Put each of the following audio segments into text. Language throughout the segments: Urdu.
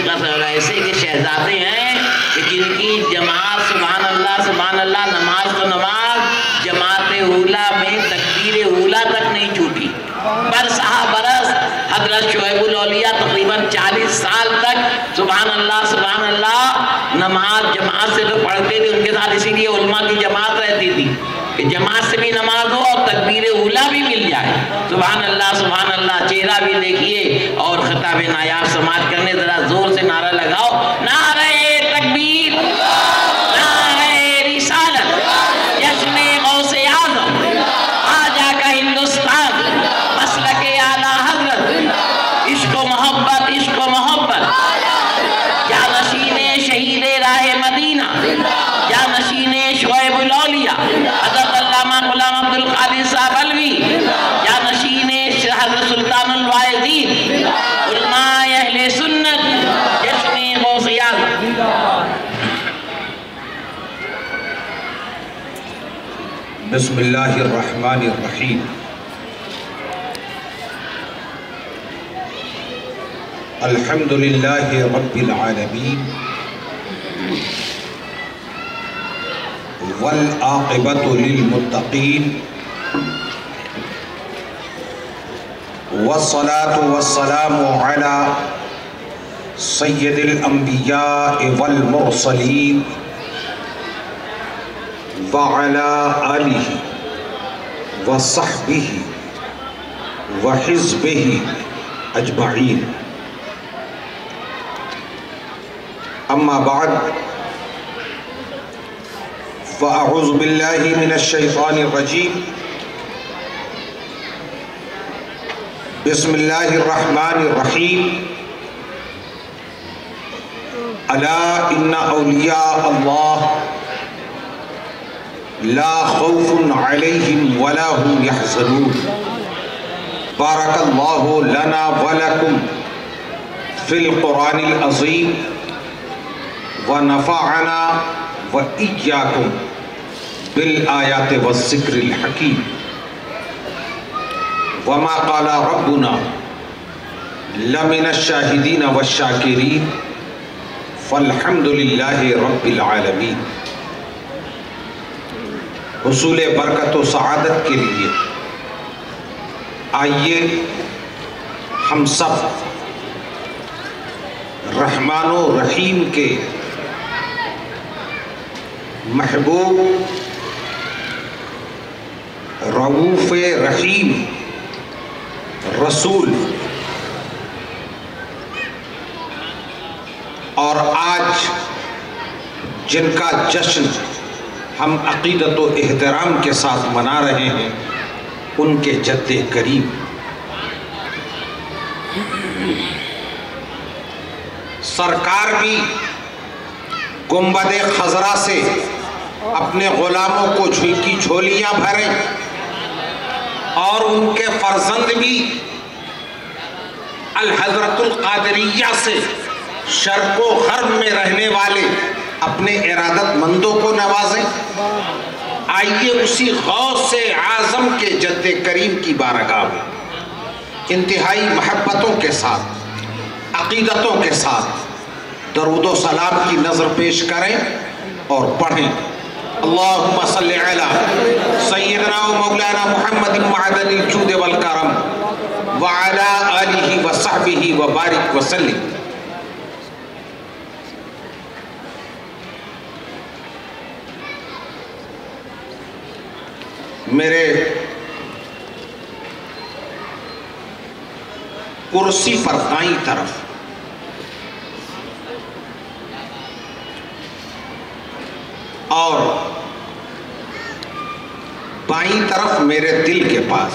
حقیقت اور ایسے کہ شہزادے ہیں کہ جن کی جماعت سبحان اللہ نماز تو نماز جماعت اولا میں تکبیر اولا تک نہیں چھوٹی، برس حضرت شعیب الاولیاء تقریباً 40 سال تک سبحان اللہ نماز جماعت سے تو پڑھتے تھے، ان کے ساتھ اسی لیے علماء کی جماعت رہتی تھی کہ جماعت سے بھی نماز ہو اور تکبیر اولا بھی مل جائے۔ سبحان اللہ، چہرہ بھی دیکھیے اور خطاب نایاب سماعت کرنے ذرا زور سے نعرہ لگاؤ، نعرہ تکبیر، نعرہ رسالت، جشن غوث اعظم، آجا کا ہندوستان، مسلک اعلیٰ حضرت، عشق و محبت، جانشین شہید راہ مدینہ، جانشین شعیب الاولیاء حضرت علامہ غلام عبد القادر صاحب علوی، جانشین حضرت سلطان الواعظین، علماء اہل سنت، جشن غوث اعظم۔ بسم اللہ الرحمن الرحیم۔ الحمد للہ رب العالمین والعاقبۃ للمتقین والصلاة والسلام علی سید الانبیاء والمرسلین وعلی آلہ وصحبہ وحزبہ اجمعین، اما بعد فاعوذ باللہ من الشیطان الرجیم، بسم اللہ الرحمن الرحیم، الا ان اولیاء اللہ لا خوف علیہم ولا هم يحزنون، بارک اللہ لنا ولکم فی القرآن العظیم ونفعنا وإياكم بالآيات والذكر الحكيم، وما قال ربنا لمن الشاهدين والشاكرين فالحمد لله رب العالمين۔ حصول برکت و سعادت کے لیے آئیے ہم سب رحمان و رحیم کے محبوب رؤوف رحیم رسول اور آج جن کا جشن ہم عقیدت و احترام کے ساتھ منا رہے ہیں، ان کے جد کریم سرکار بھی گنبد خضرا سے اپنے غلاموں کو کی جھولیاں بھریں، اور ان کے فرزند بھی الحضرت القادریہ سے شرق و غرب میں رہنے والے اپنے ارادت مندوں کو نوازیں۔ آئیے اسی غوث اعظم کے جد کریم کی بارگاہ میں انتہائی محبتوں کے ساتھ، عقیدتوں کے ساتھ درود و سلام کی نظر پیش کریں اور پڑھیں۔ اللہم صلی علی سیدنا و مولانا محمد معدن الجود والکرم وعلی آلہ وصحبہ وبارک وسلم۔ میرے کرسی پر دائیں طرف اور بائیں طرف میرے دل کے پاس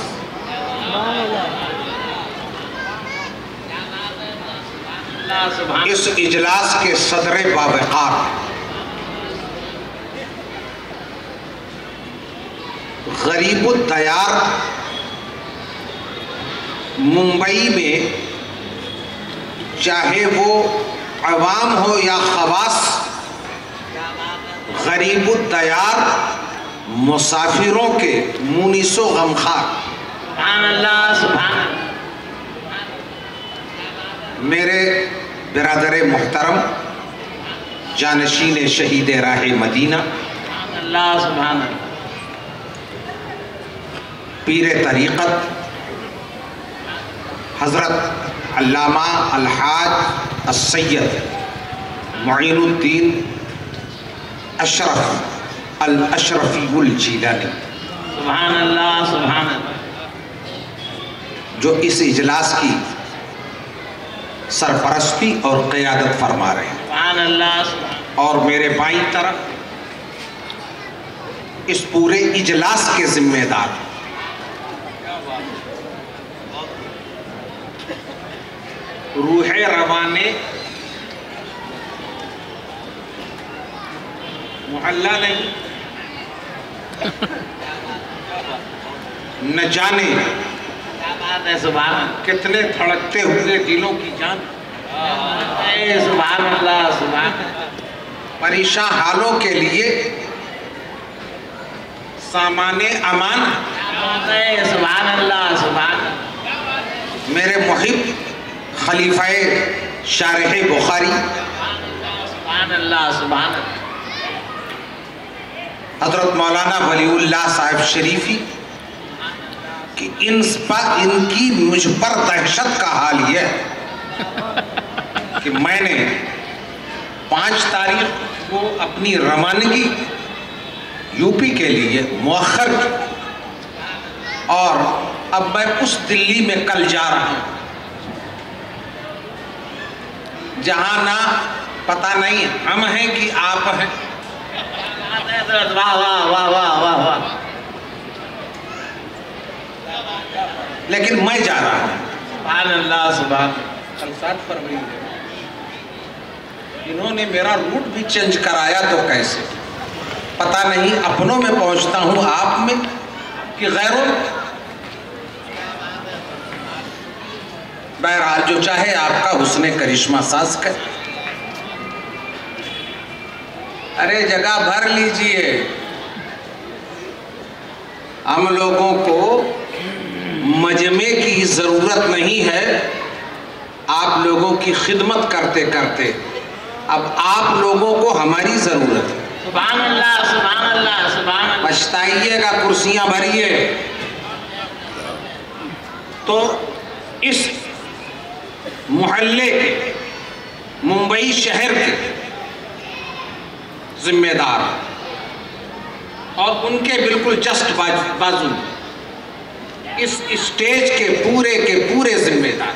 اس اجلاس کے صدر باوقار غریب الدیار ممبئی میں، چاہے وہ عوام ہو یا خواص، غریب الدیار مسافروں کے مونس و غمخوار، سبحان اللہ، سبحان میرے برادر محترم جانشین شہید راہ مدینہ اللہ سبحان اللہ پیر طریقت حضرت علامہ الحاج السید معین الدین اشرف الاشرفی الجیلانی سبحان اللہ سبحان اللہ جو اس اجلاس کی سرپرستی اور قیادت فرما رہے ہیں، سبحان اللہ سبحان اور میرے بائیں طرف اس پورے اجلاس کے ذمہ دار روح روانے محلہ نہیں نہ جانے کیا بات ہے سبحان اللہ کتنے دھڑکتے ہوئے دلوں کی جان اے سبحان اللہ سبحان اللہ پریشان حالوں کے لیے سامان امان اے سبحان اللہ سبحان اللہ میرے محب خلیفہ شارح بخاری سبحان اللہ سبحان اللہ حضرت مولانا ولی اللہ صاحب شریفی کہ ان کی مجھ پر دہشت کا حال یہ ہے کہ میں نے 5 تاریخ کو اپنی روانگی یو پی کے لیے مؤخر کی اور اب میں اس دلی میں کل جا رہا ہوں جہاں نہ پتہ نہیں ہم ہیں کہ آپ ہیں، واہ واہ واہ واہ واہ واہ لیکن میں جا رہا ہوں۔ سبحان اللہ سبحان کل 7 فروری ہے، انہوں نے میرا روٹ بھی چینج کرایا تو کیسے پتہ نہیں، اپنوں میں پہنچتا ہوں آپ میں کہ غیروں میں۔ بہرحال جو چاہے آپ کا حسن کرشمہ ساز کر، ارے جگہ بھر لیجئے، ہم لوگوں کو مجمع کی ضرورت نہیں ہے، آپ لوگوں کی خدمت کرتے کرتے اب آپ لوگوں کو ہماری ضرورت ہے۔ سبحان اللہ سبحان اللہ سبحان اللہ پچھتائیے گا، کرسیاں بھریے۔ تو اس محلے کے ممبئی شہر کے ذمہ دار اور ان کے بالکل جسٹ بازو اس اسٹیج کے پورے ذمہ دار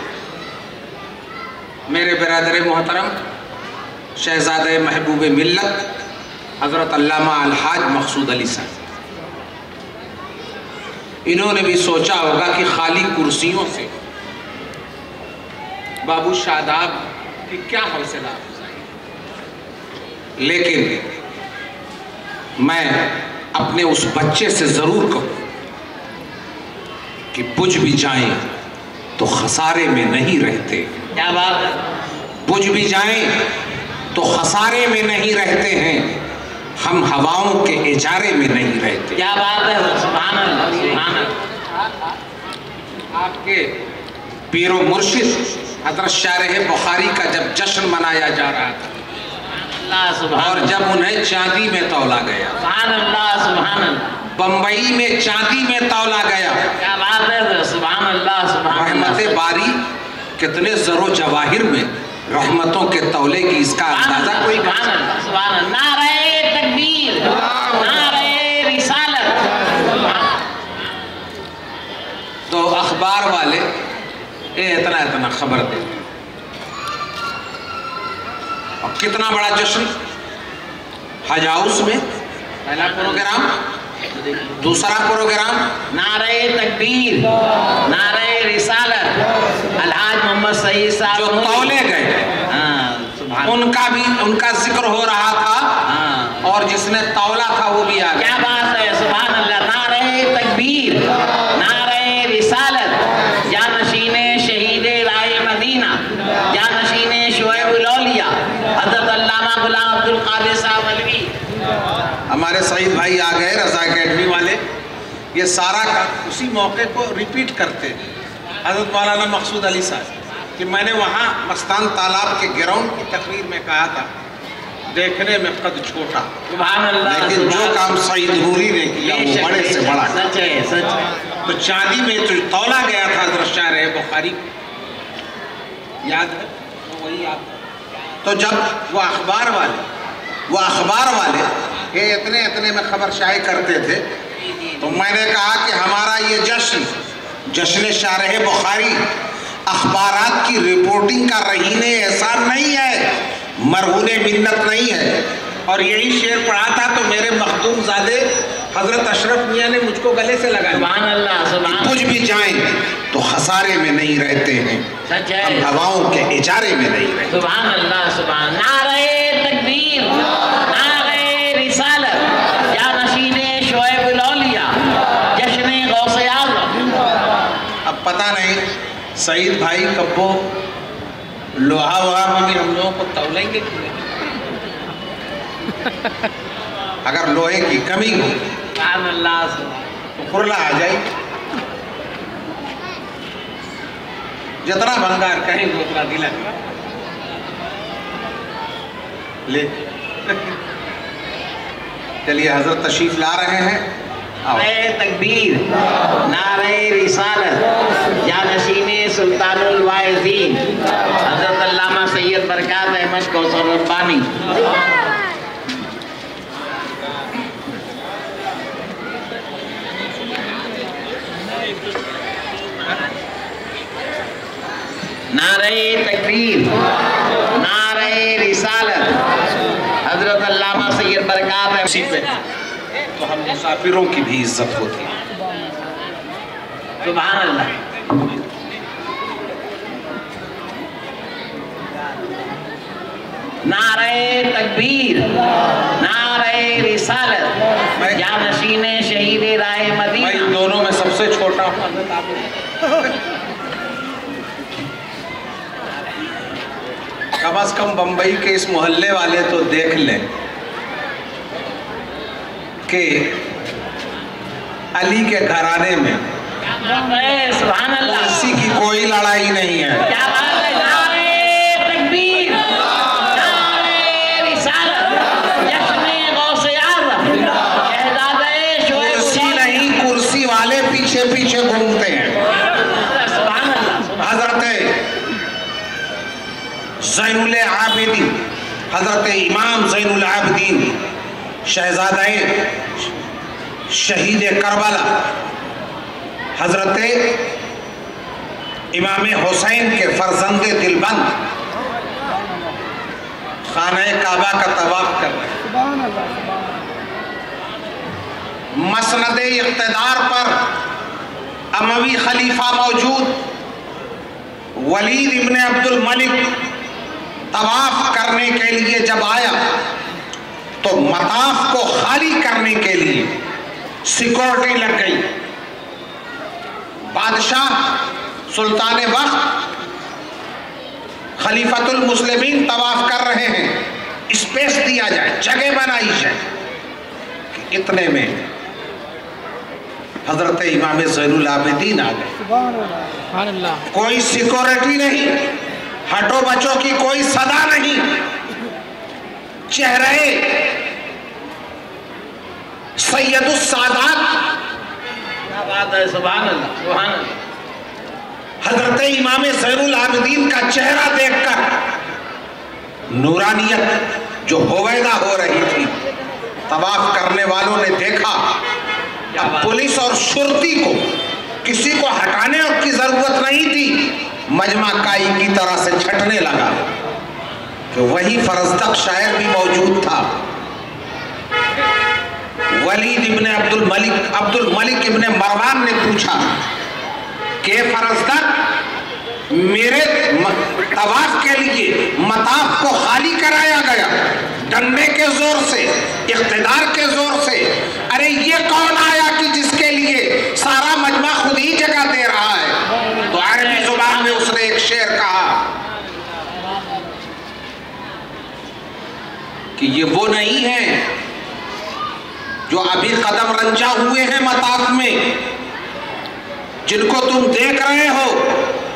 میرے برادر محترم شہزادہ محبوب ملت حضرت علامہ الحاج مقصود علی صاحب، انہوں نے بھی سوچا ہوگا کہ خالی کرسیوں سے بابو شاداب کی کیا حوصلہ افزائی، لیکن میں اپنے اس بچے سے ضرور کہوں کہ بجھ بھی جائیں تو خسارے میں نہیں رہتے، کیا بات ہے بجھ بھی جائیں تو خسارے میں نہیں رہتے ہیں، ہم ہواؤں کے اجارے میں نہیں رہتے۔ کیا بات ہے سبحان اللہ سبحان اللہ آپ کے پیر و مرشد حضرت شارح بخاری کا جب جشن منایا جا رہا تھا اللہ سبحان اور اللہ جب انہیں چاندی میں تولا گیا، سبحان اللہ سبحان اللہ بمبئی میں چاندی میں تولا گیا، کیا بات ہے سبحان اللہ سبحان رحمت اللہ باری کتنے زر و جواہر میں رحمتوں کے تولے کی اس کا اندازہ کوئی کر سبحان اللہ سبحان اللہ نعرہ تکبیر نعرہ رسالت۔ تو اخبار والے اتنا خبر دے، اور کتنا بڑا جشن، حج ہاؤس میں پہلا پروگرام، دوسرا پروگرام نعرہ تکبیر نعرہ رسالت، الحاج محمد سعید صاحب جو تولے گئے ہاں سبحان ان کا ذکر ہو رہا تھا، ہاں اور جس نے تولا تھا وہ بھی آ کیا گیا۔ بات ہے سبحان اللہ نعرہ تکبیر نعرہ رسالت، جانشین شہید راہ مدینہ، جانشین شعیب الاولیاء حضرت علامہ غلام عبد القادر صاحب علوی۔ ہمارے سعید بھائی آ گئے رضا اکیڈمی والے، یہ سارا اسی موقع کو ریپیٹ کرتے ہیں۔ حضرت مولانا مقصود علی صاحب کہ میں نے وہاں مستان تالاب کے گراؤنڈ کی تقریر میں کہا تھا دیکھنے میں قد چھوٹا سبحان اللہ، لیکن جو کام سعید نوری نے کیا وہ بڑے سے بڑا. سچ ہے، سچ ہے. تو چاندی میں جو تولا گیا تھا حضرت شارح بخاری یاد ہے وہی یاد. تو جب وہ اخبار والے یہ اتنے میں خبر شائع کرتے تھے تو میں نے کہا کہ ہمارا یہ جشن شارح بخاری اخبارات کی رپورٹنگ کا رہین احسان نہیں ہے، مرہون منت نہیں ہے. اور یہی شعر پڑھا تھا تو میرے مخدوم زادے حضرت اشرف میاں نے مجھ کو گلے سے لگایا. سبحان اللہ، سبحان. کچھ بھی جائیں تو خسارے میں نہیں رہتے ہیں، سچ ہے. ہم ہواؤں کے اجارے میں نہیں رہتے. سبحان اللہ، سبحان. نعرہ تکبیر، نعرہ رسالت، یا نشین شعیب الاولیاء، جشن غوث اعظم. اب پتہ نہیں سعید بھائی کب وہ لوہا وہا میں بھی ہم لوگوں کو تولیں گے کہ نہیں. اگر لوہے کی کمی ہو سبحان اللہ، تو کھرلا آ جائے. جتنا بنگار کہیں گے اتنا دلا لے. چلیے حضرت تشریف لا رہے ہیں. نعرہ تکبیر، نعرہ رسالت، یا نشین سلطان الواعظین حضرت علامہ سید برکات احمد کوثر ربانی. نعرہ تکبیر، نعرہ رسالت، حضرت علامہ سید برکات اسی پہ تو ہم مسافروں کی بھی عزت ہوتی ہے. سبحان اللہ. نعرہ تکبیر، نعرہ رسالت، یا نشین شہید راہ میں مدینہ. ان دونوں میں سب سے چھوٹا ہوں. کم از کم بمبئی کے اس محلے والے تو دیکھ لیں کہ علی کے گھرانے میں سبحان اللہ، کرسی کی کوئی لڑائی نہیں ہے. کیا بات ہے. نعرہ تکبیر، نعرہ رسالت، جشن غوث اعظم، شہزادہ شعیب کرسی نہیں، کرسی والے پیچھے پیچھے گھومتے ہیں. سبحان اللہ. حضرت زین العابدین، حضرت امام زین العابدین شہزادہ شہید کربلا حضرت امام حسین کے فرزند دلبند خانہ کعبہ کا طواف کر رہے ہیں. مسند اقتدار پر اموی خلیفہ موجود ولید ابن عبد الملک طواف کرنے کے لیے جب آیا تو مطاف کو خالی کرنے کے لیے سیکورٹی لگ گئی. بادشاہ سلطان وقت خلیفۃ المسلمین طواف کر رہے ہیں، اسپیس دیا جائے، جگہ بنائی جائے. اتنے میں حضرت امام زین العابدین آ گئے. سبحان اللہ. کوئی سیکورٹی نہیں، ہٹو بچوں کی کوئی صدا نہیں. چہرے سید السادات، کیا بات ہے. سبحان اللہ، سبحان اللہ. حضرت امام زین العابدین کا چہرہ دیکھ کر نورانیت جو ہویدا ہو رہی تھی طواف کرنے والوں نے دیکھا. اب پولیس اور شرطی کو کسی کو ہٹانے کی ضرورت نہیں تھی، مجمع کائی کی طرح سے چھٹنے لگا. کہ وہی فرزدق شاعر بھی موجود تھا. ولید ابن عبد الملک ابن مروان نے پوچھا کہ فرزدق میرے طواف کے لیے مطاف کو خالی کرایا گیا ڈنڈے کے زور سے، اقتدار کے زور سے، ارے یہ کون آیا کہ جس کے لیے سارا مجمع خود ہی جگہ دے رہا ہے؟ تو عربی زبان میں اس نے ایک شعر کہا کہ یہ وہ نہیں ہیں جو ابھی قدم رنجا ہوئے ہیں مطاف میں، جن کو تم دیکھ رہے ہو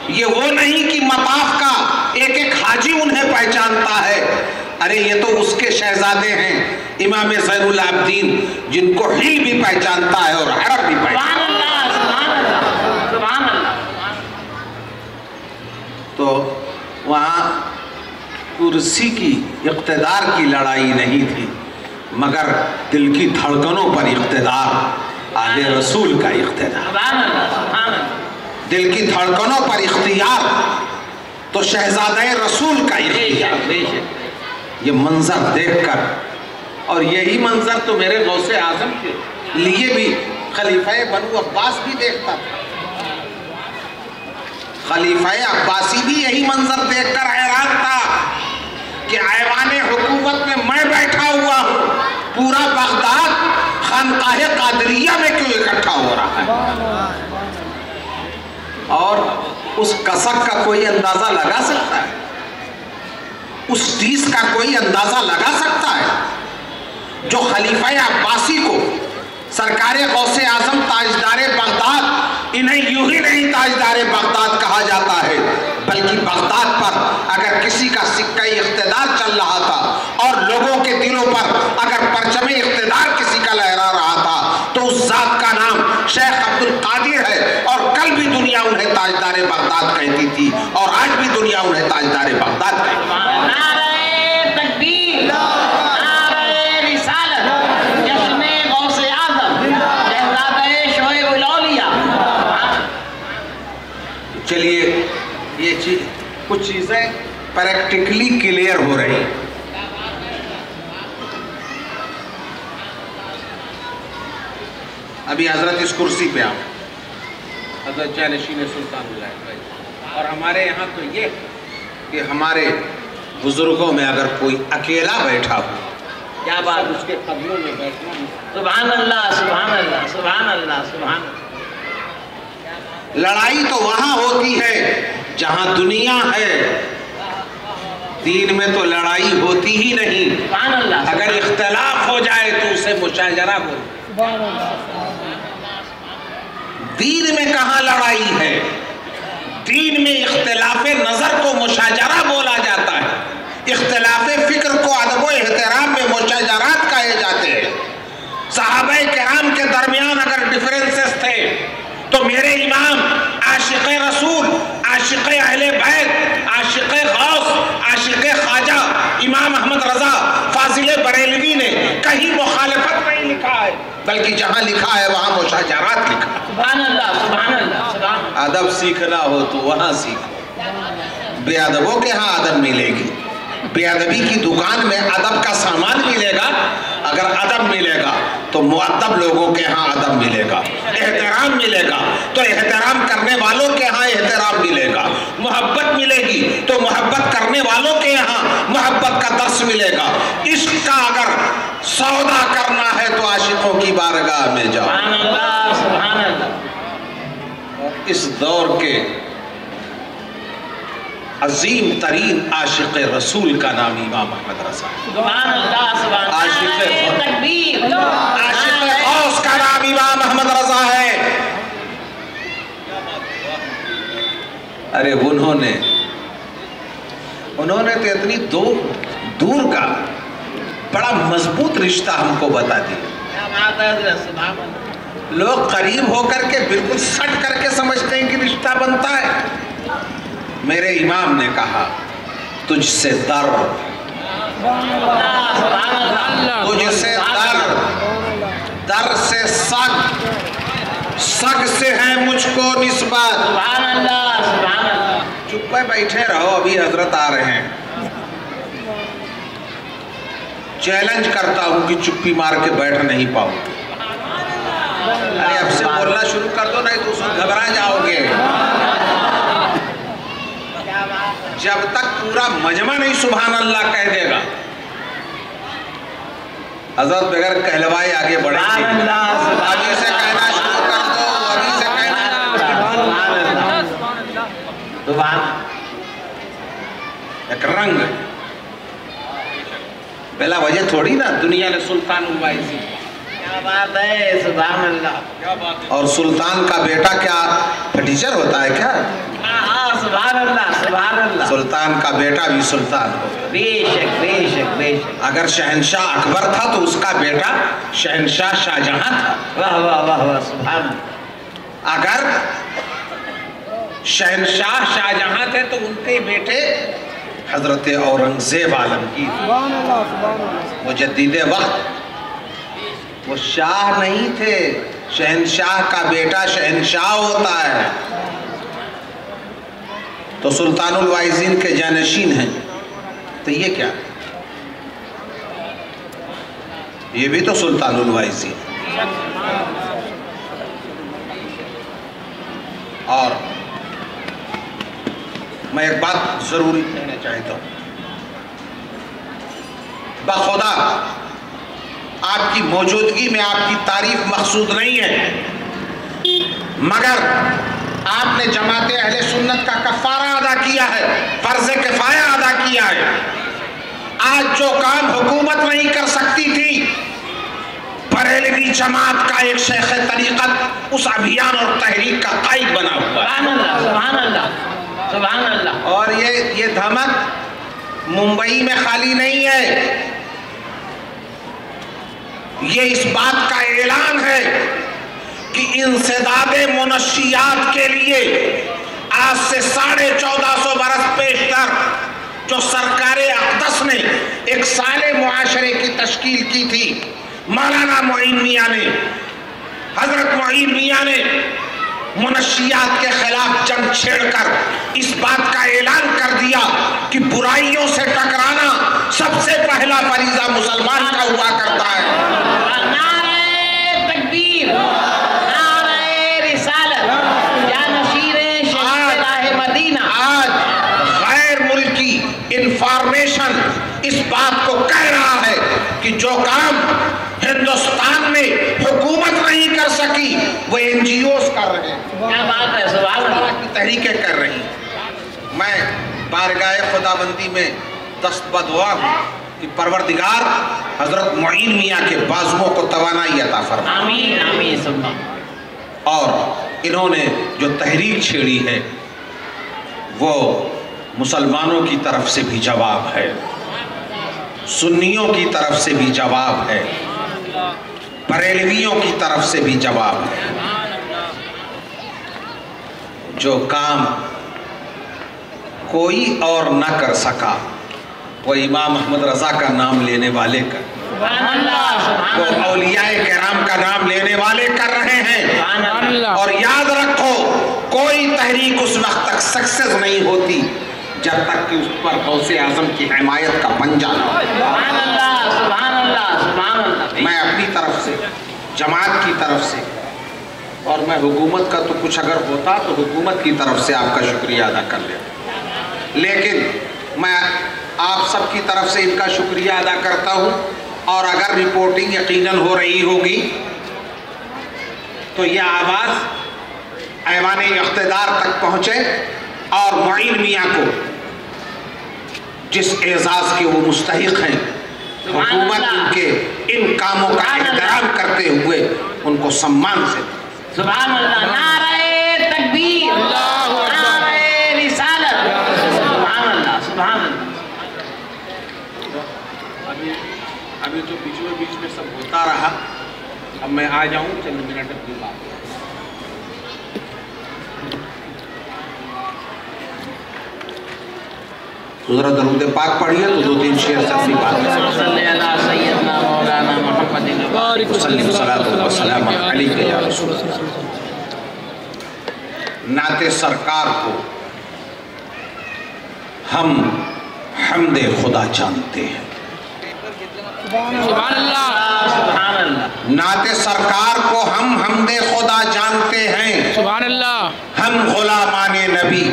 یہ وہ نہیں کہ مطاف کا ایک ایک حاجی انہیں پہچانتا ہے، ارے یہ تو اس کے شہزادے ہیں امام زین العابدین، جن کو ہل بھی پہچانتا ہے اور عرب بھی پہچانتا ہے۔ تو وہاں کرسی کی اقتدار کی لڑائی نہیں تھی، مگر دل کی دھڑکنوں پر اقتدار، آل رسول کا اقتدار، دل کی دھڑکنوں پر اختیار تو شہزادہ رسول کا اختیار۔ یہ منظر دیکھ کر، اور یہی منظر تو میرے غوث اعظم کے لیے بھی خلیفہ بنو عباس بھی دیکھتا تھا، خلیفہ عباسی بھی یہی منظر دیکھ کر حیران تھا کہ ایوان حکومت میں میں بیٹھا ہوا ہوں، پورا بغداد خانقاہ قادریہ میں کیوں اکٹھا ہو رہا ہے؟ اور اس کسک کا کوئی اندازہ لگا سکتا ہے؟ اس چیز کا کوئی اندازہ لگا سکتا ہے جو خلیفہ عباسی کو سرکار غوث اعظم تاجدار بغداد، انہیں یوں ہی نہیں تاجدار بغداد کہا جاتا ہے، بلکہ بغداد پر اگر کسی کا سکہ اقتدار چل رہا تھا اور لوگوں کے دلوں پر اگر پرچم اقتدار کسی کا لہرا رہا تھا تو اس ذات کا نام شیخ عبد القادر ہے، اور کل بھی دنیا انہیں تاجدار بغداد کہتی تھی اور آج بھی دنیا انہیں تاجدار بغداد کہتی ہے۔ چلیے یہ کچھ چیزیں پریکٹیکلی کلیئر ہو رہی ہیں۔ ابھی حضرت اس کرسی پہ آؤ، حضرت جانشین سلطان اللہ، اور ہمارے یہاں تو یہ کہ ہمارے بزرگوں میں اگر کوئی اکیلا بیٹھا ہو، کیا بات اس کے قدموں میں بیٹھنا، سبحان اللہ سبحان اللہ سبحان اللہ سبحان اللہ۔ لڑائی تو وہاں ہوتی ہے جہاں دنیا ہے، دین میں تو لڑائی ہوتی ہی نہیں۔ سبحان اللہ۔ اگر اختلاف ہو جائے تو اسے مشاجرہ بولتے، دین میں کہاں لڑائی ہے؟ دین میں اختلاف نظر کو مشاجرہ بولا جاتا ہے، اختلاف فکر کو ادب و احترام میں مشاجرات کہے جاتے ہیں۔ صحابہ کرام کے درمیان اگر ڈیفرنسز تھے تو میرے امام عاشق رسول، عاشق اہل بیت، عاشق غوث، عاشق خواجہ امام احمد رضا فاضل بریلوی نے کہیں مخالفت نہیں لکھا ہے، بلکہ جہاں لکھا ہے وہاں مشاجرات لکھا ہے۔ سبحان اللہ سبحان اللہ سبحان اللہ۔ ادب سیکھنا ہو تو وہاں سیکھو، بے ادبوں کے ہاں ادب ملے گی، بے ادبی کی دکان میں ادب کا سامان ملے گا، اگر ادب ملے گا تو مؤدب لوگوں کے ہاں ادب ملے گا، احترام ملے گا تو احترام کرنے والوں کے ہاں احترام ملے گا، محبت ملے گی تو محبت کرنے والوں کے یہاں محبت کا درس ملے گا۔ عشق کا اگر سودا کرنا ہے تو عاشقوں کی بارگاہ میں جاؤ۔ سبحان اللہ سبحان اللہ۔ اس دور کے عظیم ترین عاشق رسول کا نام امام احمد رضا، سبحان اللہ سبحان اللہ۔ عاشق تکبیر، عاشق غوث کا نام امام احمد رضا ہے۔ ارے انہوں نے تو اتنی دور کا بڑا مضبوط رشتہ ہم کو بتا دیا۔ کیا بات ہے حضرت، سبحان اللہ۔ لوگ قریب ہو کر کے بالکل سٹ کر کے سمجھتے ہیں کہ رشتہ بنتا ہے۔ میرے امام نے کہا تجھ سے در، تجھ سے در سے سگ، سگ سے ہے مجھ کو نسبت۔ سبحان اللہ سبحان اللہ۔ چپ پہ بیٹھے رہو، ابھی حضرت آ رہے ہیں۔ چیلنج کرتا ہوں کہ چپی مار کے بیٹھ نہیں پاؤں۔ ارے اب سے بولنا شروع کر دو، نہیں تو اس میں گھبرا جاؤ گے۔ جب تک پورا مجمع نہیں سبحان اللہ کہہ دے گا، حضرت بغیر کہلوائے آگے بڑھیں گے۔ ابھی سے کہنا شروع کر دو، ابھی سے کہنا۔ ایک رنگ بلا وجہ تھوڑی نا دنیا نے سلطان الوائزی، کیا بات ہے، سبحان اللہ۔ اور سلطان کا بیٹا کیا ٹیچر ہوتا ہے کیا؟ سبحان اللہ سبحان اللہ. سلطان کا بیٹا بھی سلطان ہو. بے شک بے شک بے شک. اگر شہنشاہ اکبر تھا تو اس کا بیٹا شہنشاہ شاہجہاں تھا. واہ واہ واہ واہ سبحان اللہ. اگر شہنشاہ شاہجہاں تھے تو ان کے بیٹے حضرت اورنگزیب عالمگیر. سبحان اللہ سبحان اللہ. مجدد وقت. وہ شاہ نہیں تھے. شہنشاہ کا بیٹا شہنشاہ ہوتا ہے. تو سلطان الواعظین کے جانشین ہیں. تو یہ کیا؟ یہ بھی تو سلطان الواعظین. اور میں ایک بات ضروری کہنا چاہتا ہوں. بخدا آپ کی موجودگی میں آپ کی تعریف مقصود نہیں ہے، مگر آپ نے جماعت اہل سنت کا کفارہ ادا کیا ہے، فرض کفایہ ادا کیا ہے. آج جو کام حکومت نہیں کر سکتی تھی، بریلوی جماعت کا ایک شیخ طریقت اس ابھیان اور تحریک کا قائد بنا ہوا ہے. سبحان اللہ سبحان اللہ سبحان اللہ. اور یہ دھمک ممبئی میں خالی نہیں ہے. یہ اس بات کا اعلان ہے کہ انسداد منشیات کے لیے آج سے 1450 برس پیشتر جو سرکار اقدس نے ایک صالح معاشرے کی تشکیل کی تھی، مولانا معین میاں نے، حضرت معین میاں نے منشیات کے خلاف جنگ چھیڑ کر اس بات کا اعلان کر دیا کہ برائیوں سے ٹکرانا سب سے پہلا فریضہ مسلمان کا ہوا کرتا ہے. نعرہ تکبیر، نعرہ رسالت، یا نشیر شہید الہ مدینہ. آج غیر ملکی انفارمیشن اس بات کو کہہ رہا ہے کہ جو کام ہندوستان میں حکومت نہیں کر سکی وہ این جی اوز کر رہے ہیں. کیا بات ہے سبحان اللہ. کی تحریکیں کر رہی ہیں. میں بارگاہ خداوندی میں دست بدعا ہوں کہ پروردگار حضرت معین میاں کے بازوؤں کو توانائی عطا فرمائے. آمین آمین سبحان. اور انہوں نے جو تحریک چھیڑی ہے وہ مسلمانوں کی طرف سے بھی جواب ہے، سنیوں کی طرف سے بھی جواب ہے، بریلویوں کی طرف سے بھی جواب ہے. جو کام کوئی اور نہ کر سکا وہ امام احمد رضا کا نام لینے والے کا، سبحان اللہ سبحان وہ اللہ اولیاء کرام کا نام لینے والے کر رہے ہیں. سبحان اللہ. اور یاد رکھو کوئی تحریک اس وقت تک سکسیس نہیں ہوتی جب تک کہ اس پر غوث اعظم کی حمایت کا پنجہ نہ ہو. سبحان اللہ سبحان اللہ سبحان اللہ. میں اپنی طرف سے، جماعت کی طرف سے، اور میں حکومت کا تو کچھ اگر ہوتا تو حکومت کی طرف سے آپ کا شکریہ ادا کر لیتا، لیکن میں آپ سب کی طرف سے ان کا شکریہ ادا کرتا ہوں. اور اگر رپورٹنگ یقیناً ہو رہی ہوگی تو یہ آواز ایوان اقتدار تک پہنچے اور معین میاں کو جس اعزاز کے وہ مستحق ہیں، حکومت ان کے ان کاموں کا احترام کرتے ہوئے ان کو سمان سے. سبحان اللہ. نعرہ تکبیر، نعرہ رسالت. سبحان اللہ سبحان اللہ. ابھی تو بیچ میں سب ہوتا رہا، اب میں آ جاؤں چند منٹ کی بات. ذرا درود پاک پڑھیے تو دو تین شعر سے اپنی بات صلی اللہ سیدنا مولانا محمد وسلم صلاۃ و سلام علیک یا رسول اللہ. نعت سرکار کو ہم حمد خدا جانتے ہیں. سبحان اللہ سبحان اللہ. نعت سرکار کو ہم حمد خدا جانتے ہیں. سبحان اللہ ہم غلامان نبی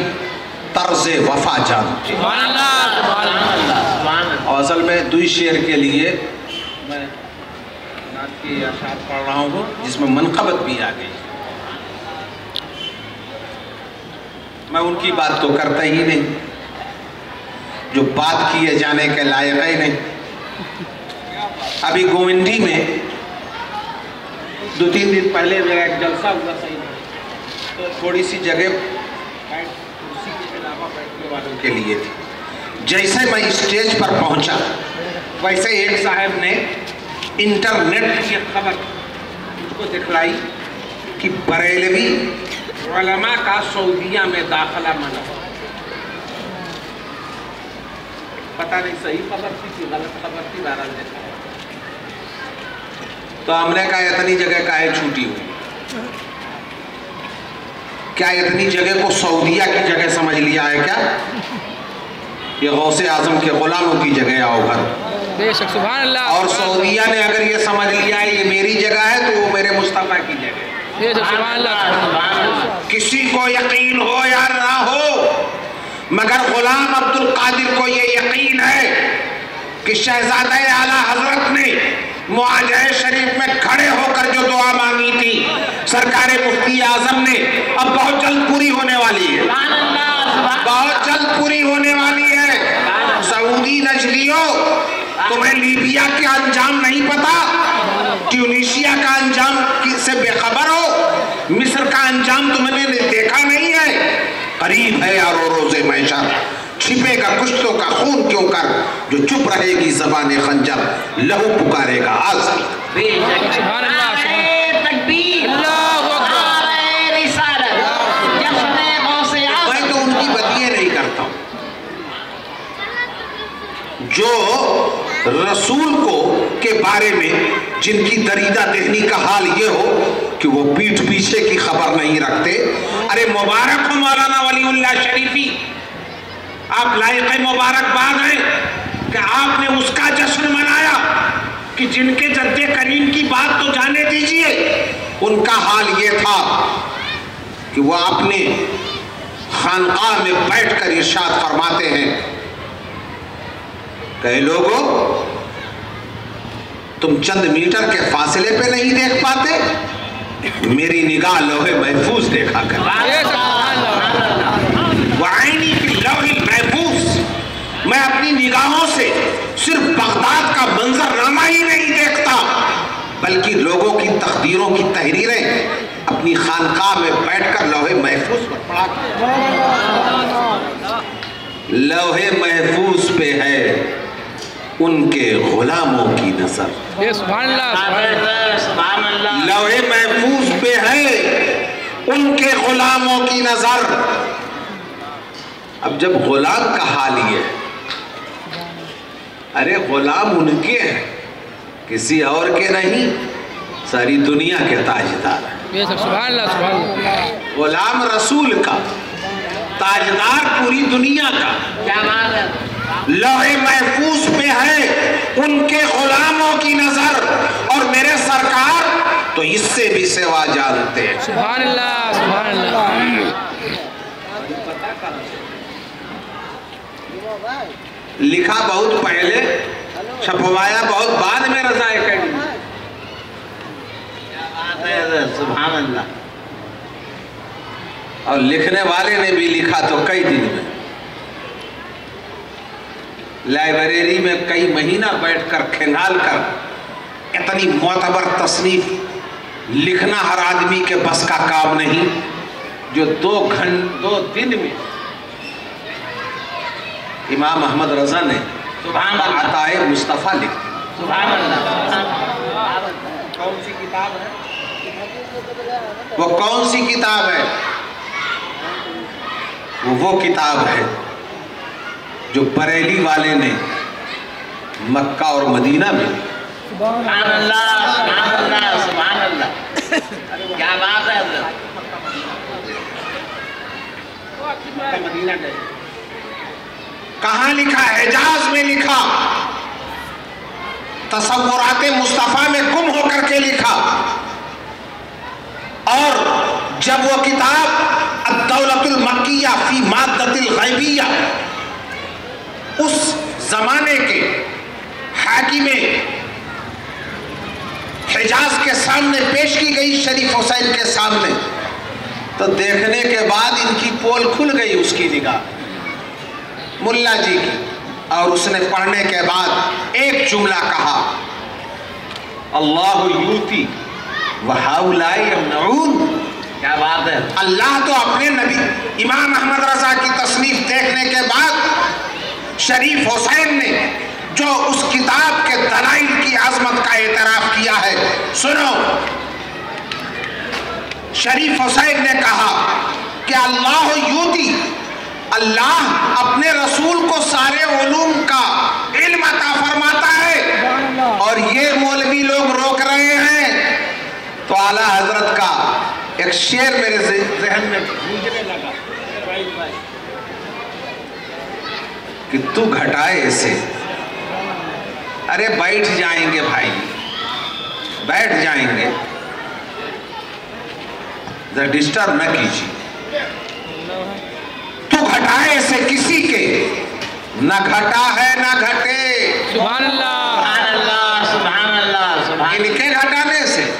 طرز وفا جانتے ہیں. سبحان اللہ سبحان اللہ. سبحان اللہ. اور اصل میں دوئی شعر کے لیے میں نعت کی اشعار پڑھ رہا ہوں جس میں منقبت بھی آ گئی. میں ان کی بات تو کرتا ہی نہیں جو بات کیے جانے کے لائق ہی نہیں. ابھی گوونڈی میں 2-3 دن پہلے میرا ایک جلسہ ہوا، صحیح تو تھوڑی سی جگہ والوں کے لیے تھی. جیسے میں اسٹیج پر پہنچا ویسے ایک صاحب نے انٹرنیٹ کی خبر مجھ کو دکھلائی کہ بریلوی علماء کا سعودیہ میں داخلہ منع. پتہ نہیں صحیح خبر تھی کہ غلط خبر تھی، بہرحال دیکھا. تو ہم نے کہا اتنی جگہ کاہے چھوٹی ہوئی؟ کیا اتنی جگہ کو سعودیہ کی جگہ سمجھ لیا ہے کیا؟ یہ غوث اعظم کے غلاموں کی جگہ آؤ گھر. بے شک سبحان اللہ. اور سعودیہ نے اگر یہ سمجھ لیا ہے یہ میری جگہ ہے تو وہ میرے مصطفیٰ کی جگہ ہے. بے شک سبحان اللہ. کسی کو یقین ہو یا نہ ہو مگر غلام عبد القادر کو یہ یقین ہے کہ شہزادہ اعلیٰ حضرت نے معاہدہ شریف میں کھڑے ہو کر جو دعا مانگی تھی سرکار مفتی اعظم نے اب بہت جلد پوری ہونے والی ہے. بہت جلد پوری ہونے والی ہے. سعودی نجلیوں، تمہیں لیبیا کے انجام نہیں پتا، ٹیونیشیا کا انجام سے بے خبر ہو، مصر کا انجام تمہیں نے دیکھا نہیں ہے. قریب ہے یارو روز محشر، چھپے گا کشتوں کا خون کیوں کر، جو چپ رہے گی زبان خنجر لہو پکارے گا آج. سبحان اللہ. تکبیر، اللہ اکبر. رسالت، جشن غوث اعظم. میں تو ان کی بدیے نہیں کرتا ہوں. جو رسول کو کے بارے میں جن کی دریدہ دہنی کا حال یہ ہو کہ وہ پیٹھ پیچھے کی خبر نہیں رکھتے. ارے مبارک ہو مولانا ولی اللہ شریفی، آپ لائق مبارکباد ہیں کہ آپ نے اس کا جشن منایا کہ جن کے جد کریم کی بات تو جانے دیجئے. ان کا حال یہ تھا کہ وہ اپنے خانقاہ میں بیٹھ کر ارشاد فرماتے ہیں کہ لوگو تم چند میٹر کے فاصلے پہ نہیں دیکھ پاتے، میری نگاہ لوح محفوظ دیکھا کر. وعینی فی اللوح المحفوظ، میں اپنی نگاہوں سے صرف بغداد کا منظر نامہ ہی نہیں دیکھتا بلکہ لوگوں کی تقدیروں کی تحریریں اپنی خانقاہ میں بیٹھ کر لوح محفوظ پر پڑھا کر. لوح محفوظ پہ ہے ان کے غلاموں کی نظر. سبحان اللہ. سبحان اللہ. لوح محفوظ پہ ہے ان کے غلاموں کی نظر. اب جب غلام کا حال یہ ہے، ارے غلام ان کے ہیں کسی اور کے نہیں، ساری دنیا کے تاجدار ہیں. سبحان اللہ. سبحان اللہ. غلام رسول کا، تاجدار پوری دنیا کا. کیا بات ہے. لوح محفوظ پہ ہے ان کے غلاموں کی نظر، اور میرے سرکار تو اس سے بھی سوا جانتے ہیں. سبحان اللہ. سبحان اللہ. لکھا بہت پہلے، چھپوایا بہت بعد میں رضا اکیڈمی. سبحان اللہ. اور لکھنے والے نے بھی لکھا تو کئی دن میں، لائبریری میں کئی مہینہ بیٹھ کر کھنگال کر اتنی معتبر تصنیف لکھنا ہر آدمی کے بس کا کام نہیں جو دو دن میں امام احمد رضا نے سبحان اللہ. عطائے مصطفیٰ لکھ دی. سبحان اللہ. کون سی کتاب ہے وہ؟ کون سی کتاب ہے وہ کتاب ہے جو بریلی والے نے مکہ اور مدینہ میں. سبحان اللہ. سبحان اللہ. سبحان اللہ. کیا بات ہے حضرت. مدینہ گئے، کہاں لکھا؟ حجاز میں لکھا، تصورات مصطفیٰ میں گم ہو کر کے لکھا. اور جب وہ کتاب الدولت المکیہ فی مادۃ الغیبیہ اس زمانے کے حاکم حجاز کے سامنے پیش کی گئی شریف حسین کے سامنے، تو دیکھنے کے بعد ان کی پول کھل گئی اس کی نگاہ ملا جی کی. اور اس نے پڑھنے کے بعد ایک جملہ کہا، اللہ یوتی وہؤلاء یمنعون. کیا بات ہے. اللہ تو اپنے نبی امام احمد رضا کی تصنیف دیکھنے کے بعد شریف حسین نے جو اس کتاب کے دلائل کی عظمت کا اعتراف کیا ہے، سنو، شریف حسین نے کہا کہ اللہ یوتی، اللہ اپنے رسول کو سارے علوم کا علم عطا فرماتا ہے، اور یہ مولوی لوگ روک رہے ہیں۔ تو اعلیٰ حضرت کا ایک شعر میرے ذہن میں گونجنے لگا کہ تو گھٹائے اسے، ارے بیٹھ جائیں گے بھائی، بیٹھ جائیں گے، ذرا ڈسٹرب نہ کیجیے، تو گھٹائے اسے کسی کے، نہ گھٹا ہے نہ گھٹے۔ سبحان اللہ، سبحان اللہ، سبحان اللہ، سبحان ان کے گھٹانے سے،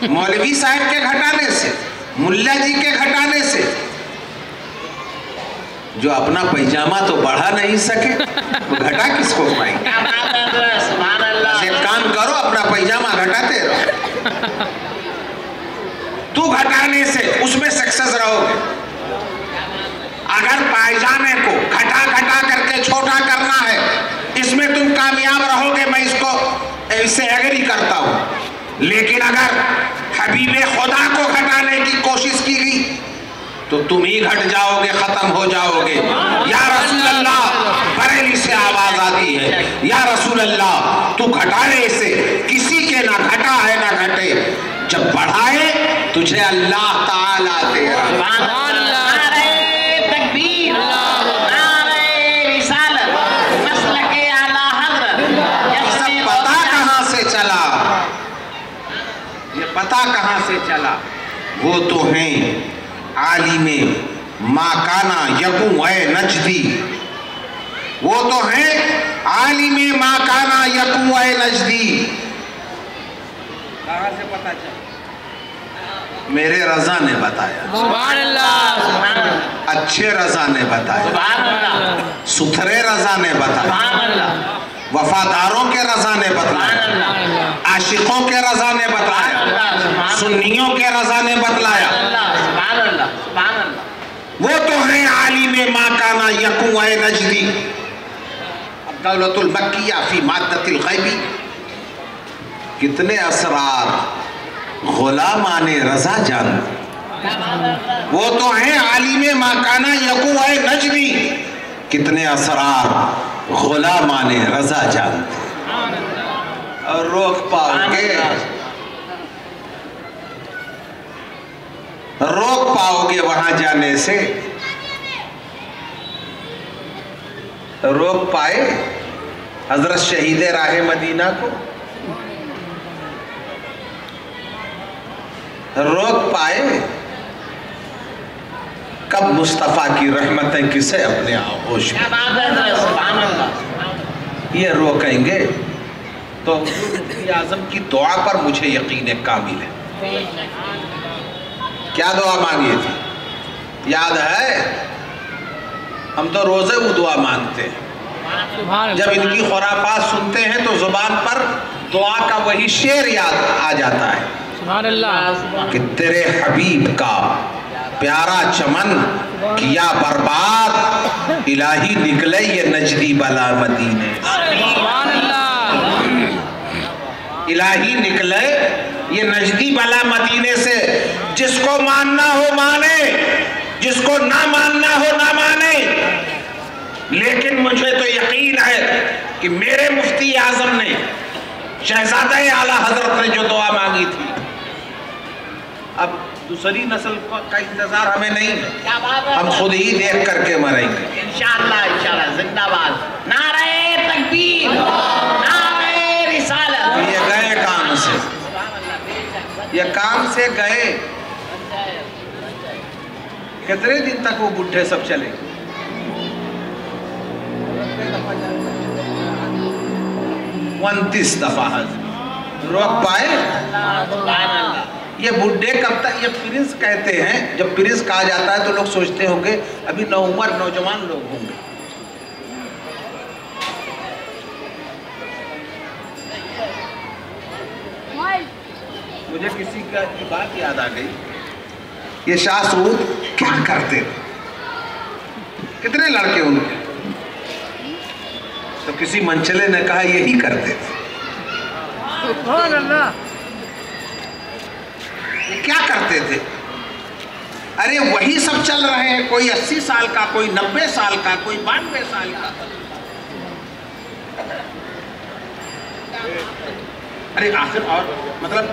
مولوی صاحب کے گھٹانے سے، ملا جی کے گھٹانے سے، جو اپنا پیجامہ تو بڑھا نہیں سکے وہ گھٹا کس کو پائیں گے؟ سبحان اللہ۔ ایک کام کرو، اپنا پیجامہ گھٹاتے رہو، تو گھٹانے سے اس میں سکسس رہو گے۔ اگر پائجامے کو گھٹا گھٹا کر کے چھوٹا کرنا ہے، اس میں تم کامیاب رہو گے، میں اس سے ایگری کرتا ہوں۔ لیکن اگر حبیب خدا کو گھٹانے کی کوشش کی گئی تو تم ہی گھٹ جاؤ گے، ختم ہو جاؤ گے۔ یا رسول اللہ، بریلی سے آواز آتی ہے، یا رسول اللہ تو گھٹائے سے کسی کے نہ گھٹا ہے نہ گھٹے، جب بڑھائے تجھے اللہ تعالیٰ تیرا۔ سبحان اللہ، نعرہ تکبیر، نعرہ رسالت، مسلک اعلیٰ حضرت۔ سب پتہ کہاں سے چلا، یہ پتہ کہاں سے چلا؟ وہ تو ہیں عالم ما کانا یکوں اے نجدی، وہ تو ہیں عالم ما کانا یکوں اے نجدی۔ کہاں سے پتہ چلا؟ میرے رضا نے بتایا، سبحان اللہ، اچھے رضا نے بتایا، سبحان اللہ، ستھرے رضا نے بتایا، سبحان اللہ، وفاداروں کے رضا نے بتلایا، عاشقوں کے رضا نے بتلایا، سنیوں کے رضا نے بتلایا۔ سبحان اللہ، سبحان اللہ۔ وہ تو ہیں عالم ما کانا یکوں اے نجدی۔ اب دولت المکیہ فی مادت الغیبی، کتنے اسرار غلامان رضا جان، وہ تو ہیں عالم ما کانا یکوں اے نجدی، کتنے اسرار غلامان رضا جانتے، اور روک پاؤ گے، روک پاؤ گے وہاں جانے سے؟ روک پائے حضرت شہید راہ مدینہ کو؟ روک پائے؟ کب مصطفیٰ کی رحمتیں کسے اپنے آغوش میں؟ سبحان اللہ۔ یہ روکیں گے تو مفتی اعظم کی دعا پر مجھے یقین کامل ہے۔ کیا دعا مانگی تھی یاد ہے؟ ہم تو روزے وہ دعا مانگتے ہیں، سبحان جب ان کی خرافات سنتے ہیں تو زبان پر دعا کا وہی شعر یاد آ جاتا ہے سبحان اللہ، کہ تیرے حبیب کا پیارا چمن کیا برباد، الہی نکلے یہ نجدی بلا مدینے، سبحان اللہ، الہی نکلے یہ نجدی بلا مدینے سے۔ جس کو ماننا ہو مانے، جس کو نہ ماننا ہو نہ مانے، لیکن مجھے تو یقین ہے کہ میرے مفتی اعظم نے، شہزادہ اعلیٰ حضرت نے جو دعا مانگی تھی، اب دوسری نسل کا انتظار ہمیں نہیں ہے، ہم خود ہی دیکھ کر کے مریں گے انشاءاللہ، انشاءاللہ، زندہ باد، نعرہ تکبیر، نعرہ رسالت۔ یہ گئے کام سے، یہ کام سے گئے، کتنے دن تک وہ بڈھے سب چلے؟ 29 دفعہ روک پائے؟ سبحان اللہ۔ یہ بڈھے کب تک؟ یہ پرنس کہتے ہیں، جب پرنس کہا جاتا ہے تو لوگ سوچتے ہوں گے ابھی نوعمر نوجوان لوگ ہوں گے۔ مجھے کسی کی بات یاد آ گئی، یہ شاہ سعود کیا کرتے تھے؟ کتنے لڑکے ان کے؟ تو کسی منچلے نے کہا یہی کرتے تھے. سبحان اللہ. یہ کیا کرتے تھے؟ ارے وہی سب چل رہے ہیں، کوئی 80 سال کا، کوئی 90 سال کا، کوئی 92 سال کا. ارے آخر اور مطلب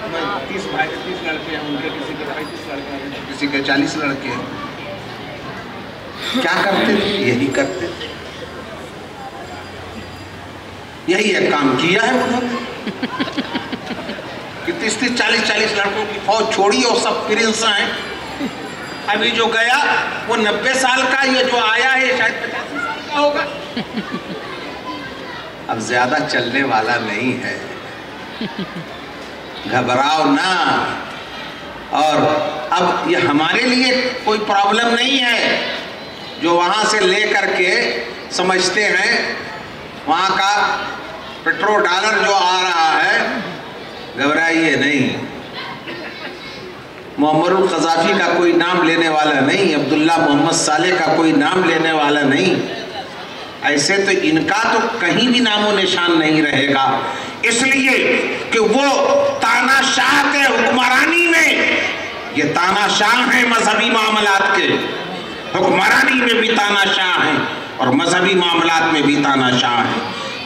30 لڑکے ہیں ان کے، کسی کے 35 لڑکے ہیں، کسی کے 40 لڑکے ہیں. کیا کرتے تھے؟ یہی کرتے تھے. یہی ایک کام کیا ہے انہوں نے کہ 30 40 لڑکوں کی فوج چھوڑی اور سب پرنساں ہیں. ابھی جو گیا وہ 90 سال کا، یہ جو آیا ہے شاید 85 سال کا ہوگا. اب زیادہ چلنے والا نہیں ہے، گھبراؤ نہ. اور اب یہ ہمارے لیے کوئی پرابلم نہیں ہے. جو وہاں سے لے کر کے سمجھتے ہیں وہاں کا پیٹرو ڈالر جو آ رہا ہے، گھبرائیے نہیں. معمر القذافی کا کوئی نام لینے والا نہیں، عبداللہ محمد صالح کا کوئی نام لینے والا نہیں. ایسے تو ان کا تو کہیں بھی نام و نشان نہیں رہے گا، اس لیے کہ وہ تانا شاہ کے حکمرانی میں، یہ تانا شاہ ہیں مذہبی معاملات کے، حکمرانی میں بھی تانا شاہ ہیں اور مذہبی معاملات میں بھی تانا شاہ ہیں.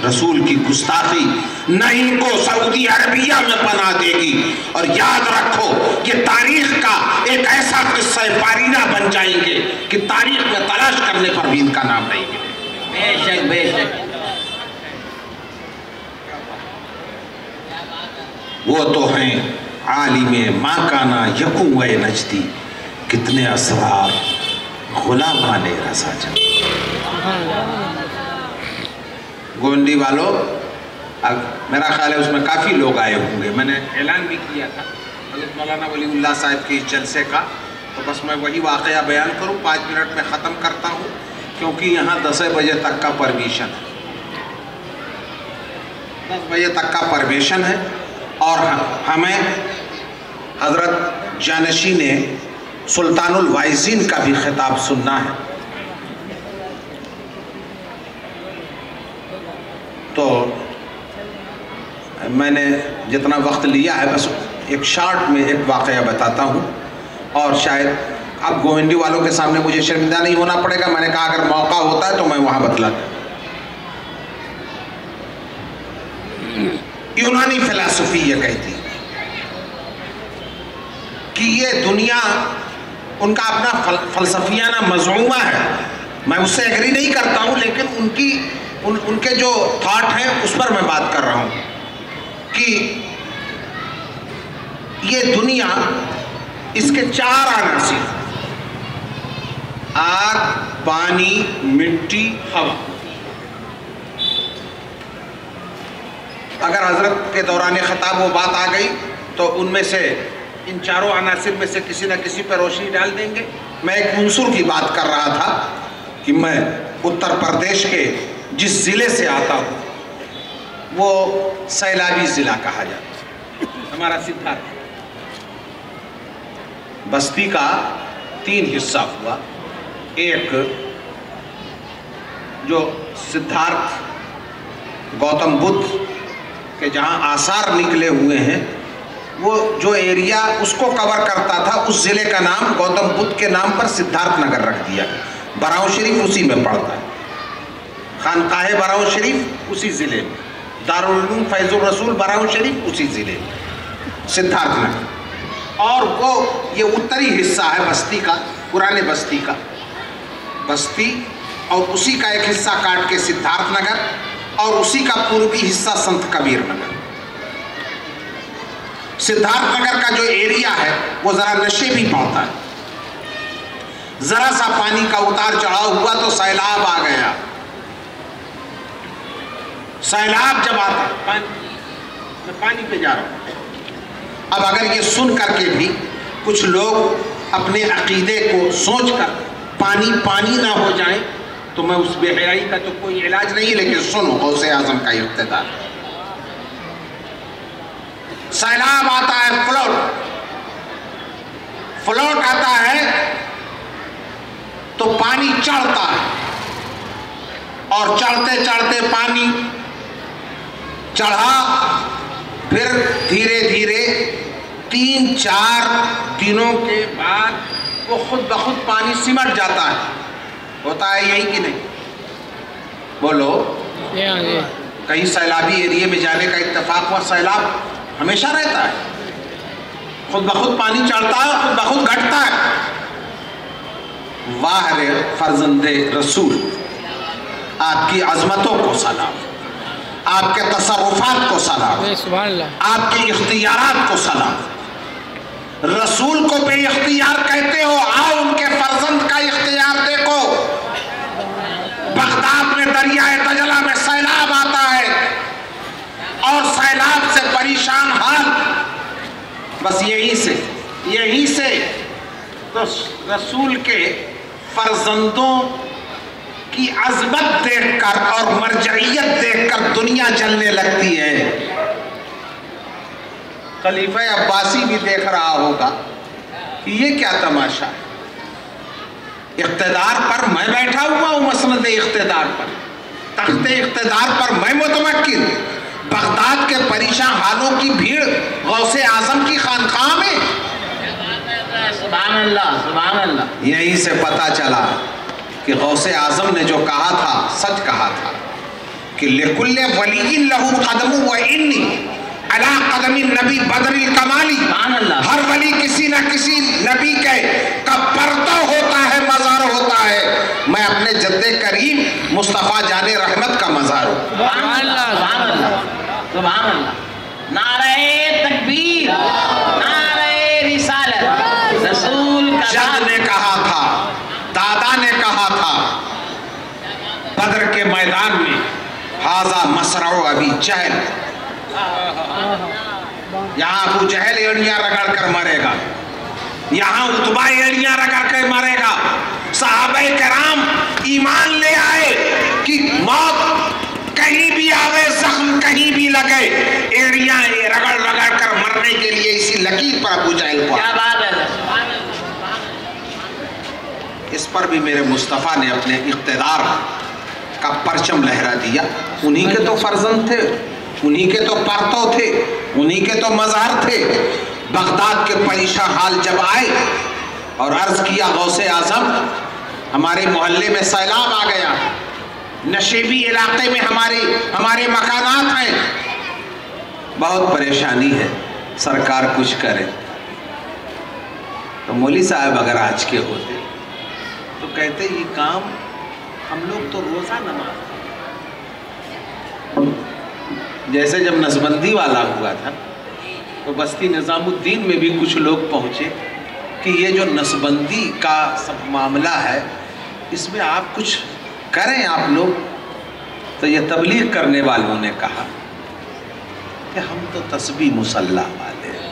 رسول کی گستاخی نہ ان کو سعودی عربیہ میں پناہ دے گی. اور یاد رکھو یہ تاریخ کا ایک ایسا قصہ پارینہ بن جائیں گے کہ تاریخ میں تلاش کرنے پر بھی ان کا نام نہیں ملے. بے شک بے شک. وہ تو ہیں عالم ما کانا یکوں و نجدی، کتنے اسرار غلامان رضا جان. گونڈی والوں، میرا خیال ہے اس میں کافی لوگ آئے ہوں گے. میں نے اعلان بھی کیا تھا حضرت مولانا ولی اللہ صاحب کے اس جلسے کا، تو بس میں وہی واقعہ بیان کروں. 5 منٹ میں ختم کرتا ہوں کیونکہ یہاں 10 بجے تک کا پرمیشن ہے. 10 بجے تک کا پرمیشن ہے. اور ہمیں حضرت جانشین نے سلطان الوائزین کا بھی خطاب سننا ہے. تو میں نے جتنا وقت لیا ہے بس ایک شارٹ میں ایک واقعہ بتاتا ہوں، اور شاید اب گوونڈی والوں کے سامنے مجھے شرمندہ نہیں ہونا پڑے گا. میں نے کہا اگر موقع ہوتا ہے تو میں وہاں بتلاتا. یونانی فلسفی یہ کہتی کہ یہ دنیا ان کا اپنا فلسفیانہ مضمومہ ہے. میں اس سے ایگری نہیں کرتا ہوں، لیکن ان کے جو تھاٹ ہیں اس پر میں بات کر رہا ہوں کہ یہ دنیا، اس کے 4 عناصر، آگ، پانی، مٹی، ہوا. اگر حضرت کے دوران خطاب وہ بات آ گئی تو ان میں سے ان 4 عناصر میں سے کسی نہ کسی پر روشنی ڈال دیں گے. میں ایک عنصر کی بات کر رہا تھا کہ میں اتر پردیش کے جس ضلع سے آتا ہوں وہ سیلابی ضلع کہا جاتا ہے. ہمارا سدھارتھ بستی کا 3 حصہ ہوا. ایک جو سدھارتھ گوتم بدھ کے جہاں آثار نکلے ہوئے ہیں، وہ جو ایریا اس کو کور کرتا تھا، اس ضلع کا نام گوتم بدھ کے نام پر سدھارتھ نگر رکھ دیا. براؤ شریف اسی میں پڑتا ہے، خانقاہ براؤ شریف اسی ضلع میں، دارالعلوم فیض الرسول براؤ شریف اسی ضلع میں، سدھارتھ نگر. اور وہ یہ اتری حصہ ہے بستی کا، پرانے بستی کا. بستی اور اسی کا ایک حصہ کاٹ کے سدھارتھ نگر، اور اسی کا پوربی حصہ سنت کبیر نگر. سدھارتھ نگر کا جو ایریا ہے وہ ذرا نشے بھی پڑتا ہے. ذرا سا پانی کا اتار چڑھاؤ ہوا تو سیلاب آ گیا. سیلاب جب آتا ہے، میں پانی پہ جا رہا ہوں. اب اگر یہ سن کر کے بھی کچھ لوگ اپنے عقیدے کو سوچ کر پانی نہ ہو جائیں تو میں اس بے حیائی کا تو کوئی علاج نہیں، لیکن سنو غوث اعظم کا اقتدار. سیلاب آتا ہے، فلوٹ آتا ہے تو پانی چڑھتا ہے. اور چڑھتے چڑھتے پانی چڑھا، پھر دھیرے دھیرے 3-4 دنوں کے بعد وہ خود بخود پانی سمٹ جاتا ہے. ہوتا ہے یہی کہ نہیں؟ بولو. کہیں سیلابی ایریے میں جانے کا اتفاق ہوا، سیلاب ہمیشہ رہتا ہے، خود بخود پانی چڑھتا ہے، خود بخود گھٹتا ہے. واہ رے فرزند رسول، آپ کی عظمتوں کو سلام، آپ کے تصرفات کو سلام، آپ کے اختیارات کو سلام. رسول کو بے اختیار کہتے ہو، آؤ ان کے فرزند کا اختیار دیکھو. بغداد میں دریائے دجلہ میں سیلاب آتا ہے اور سیلاب سے پریشان حال. بس یہی سے تو رسول کے فرزندوں کی عظمت دیکھ کر اور مرجعیت دیکھ کر دنیا جلنے لگتی ہے. خلیفہ عباسی بھی دیکھ رہا ہوگا کہ یہ کیا تماشا ہے. اقتدار پر میں بیٹھا ہوا ہوں، مسند اقتدار پر، تخت اقتدار پر میں متمکن، بغداد کے پریشان حالوں کی بھیڑ غوث اعظم کی خانقاہ میں. سبحان اللہ سبحان اللہ. یہیں سے پتہ چلا کہ غوث اعظم نے جو کہا تھا سچ کہا تھا کہ لِكُلِّ وَلِيٍّ لَهُ قَدَمٌ وَإِنِّي عَلَىٰ قَدَمِ النَّبِي بَدْرِ الْكَمَالِ. ہر ولی کسی نہ کسی نبی کا پرتو ہوتا ہے، مزار ہوتا ہے. میں اپنے جد کریم مصطفیٰ جان رحمت کا مزار ہوں. سبحان اللہ سبحان اللہ سبحان اللہ. نعرہ تکبیر، نعرہ رسالت. رسول کا جد نے کہا تھا، دادا نے کہا تھا بدر کے میدان میں، ھذا مصرع ابی جہل. یہاں ابو جہل ایڑیاں رگڑ کر مرے گا، یہاں عتبہ ایڑیاں رگڑ کر مرے گا. صحابہ کرام ایمان لے آئے کہ موت کہیں بھی آوے، زخم کہیں بھی لگے، ایڑیاں رگڑ رگڑ کر مرنے کے لیے اسی لکیر پر ابو جہل کو. کیا بات ہے. اس پر بھی میرے مصطفیٰ نے اپنے اقتدار کا پرچم لہرا دیا. انہی کے تو فرزند تھے، انہی کے تو پرتو تھے، انہی کے تو مظہر تھے. بغداد کے پریشان حال جب آئے اور عرض کیا غوث اعظم ہمارے محلے میں سیلاب آ گیا، نشیبی علاقے میں ہمارے مکانات ہیں، بہت پریشانی ہے، سرکار کچھ کرے. تو مولوی صاحب اگر آج کے ہوتے تو کہتے یہ کام ہم لوگ تو روزہ نماز. جیسے جب نسبندی والا ہوا تھا تو بستی نظام الدین میں بھی کچھ لوگ پہنچے کہ یہ جو نسبندی کا سب معاملہ ہے اس میں آپ کچھ کریں آپ لوگ. تو یہ تبلیغ کرنے والوں نے کہا کہ ہم تو تسبیح مصلی والے ہیں.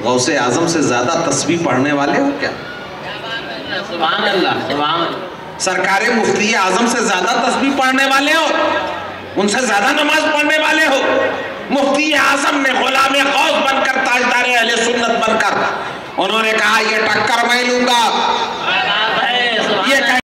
غوث اعظم سے زیادہ تسبیح پڑھنے والے ہو کیا؟ سبحان اللہ سبحان اللہ. سرکار مفتی اعظم سے زیادہ تسبیح پڑھنے والے ہو، ان سے زیادہ نماز پڑھنے والے ہو. مفتی اعظم نے غلام غوث بن کر، تاجدار اہل سنت بن کر، انہوں نے کہا یہ ٹکر میں لوں گا.